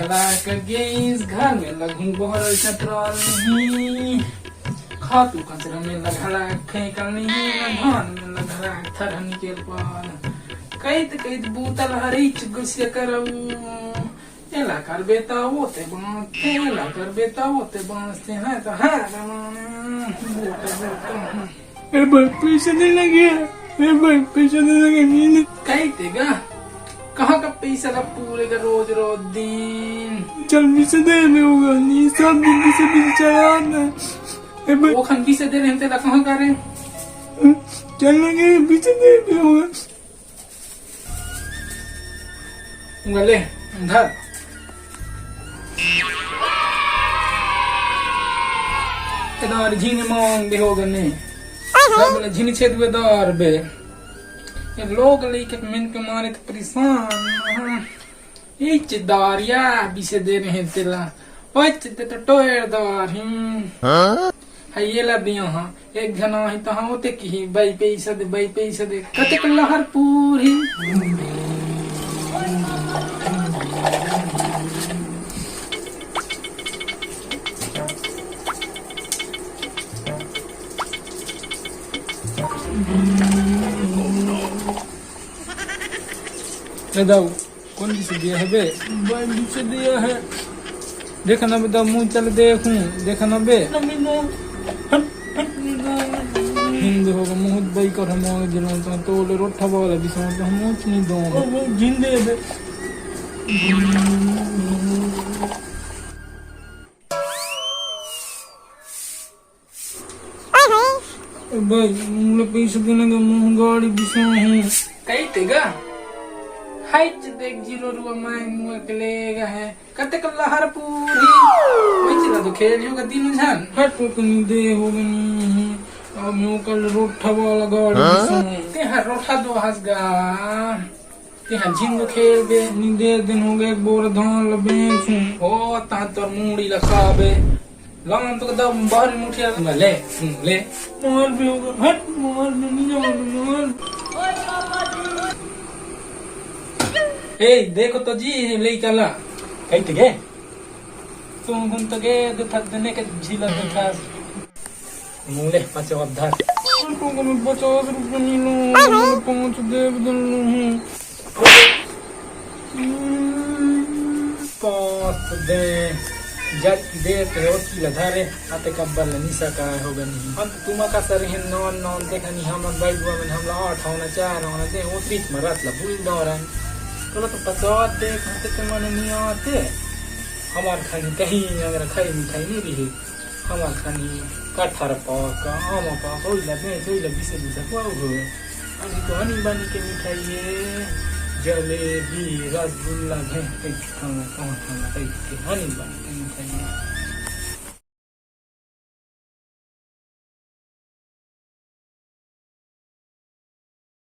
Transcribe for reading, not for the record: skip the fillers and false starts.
भला कर गए इस घर में लगूं बहर चतराल नहीं खातू कचरा में लगला फेंकल नहीं धान में लगला थर निकल पाल कैत बूतल हरीच गुस्से करऊ एला कर बेटा होते बांधते एला कर बेटा होते बांधते हैं तो हाँ मेरे भाई पैसे नहीं लगे, मेरे भाई पैसे नहीं लगे मैंने कहते गा कहाँ का पैसा का पूरे का रोज दिन चल बीसे दे में होगा नहीं सब दिन बीसे चढ़ाना मेरे भाई वो खन बीसे दे रहे हैं तेरा कहाँ कर रहे चल लगे बीसे दे में होगा गले धर इधर झीन मांग भी होगा नहीं बोले झीन छेद हुए दर बे ये लोग लेके मिन के मारे तो परेशान ये चिदारिया बीसे दे रहे हैं तेला ओए चिते तो टोयर दार है ये ला दिया हाँ एक जना ही तो हाँ होते की बाई पैसा दे कते कल्ला हर पूरी दाऊ कौन से दिया है बे भाई से दिया है देखा ना बेटा मुंह चल देखा ना बे हिंद होगा मुंह बाई कर हम जिलो तो ले रोठा वाला बिसों तो हम कुछ नहीं दो वो जिंदे बे भाई मुझे पैसे देने का मुंह गाड़ी बिसों हूँ कहीं तेगा हाइट देख 0 रुपया मैं अकेलेगा है कते कल्ला हर पूरी वही तो खेल होगा तीनों जान हट तो नहीं दे होगा नहीं अब मैं कल रोठा वाला गाड़ी ते हर रोठा दो हंसगा ते हर झिंग खेल बे नहीं दे दिन हो गए बोर धान लबे हो ता तो मूड़ी लखाबे लान तो कदम बाहर मुठिया ले मार भी होगा हट मार भी नहीं जाओ ए देखो तो जी ले चला कहते गए तुम घूम तो गए थक देने के झीला देखा मूले पचो अब धर को मैं 50 रुपए नहीं लूं 5 दे दूं 5 दे जट दे ते ओती लधारे आते कब्बल निसा का होगा नहीं हम तुम का सर है नॉन देखा नहीं हम बाइक में हम 8 होना 4 होना दे ओती मरत ला बुल दौरान तो 50 दे खाते तो मन नहीं आते हमार खानी कहीं अगर खाई मिठाई नहीं रही हमार खानी कठहर पाक आम पाक हो लगे तो लगी से को हो अभी तो हनी बनी के मिठाई जलेबी रसगुल्ला है खाना खाना खाना हनी बनी के मिठाई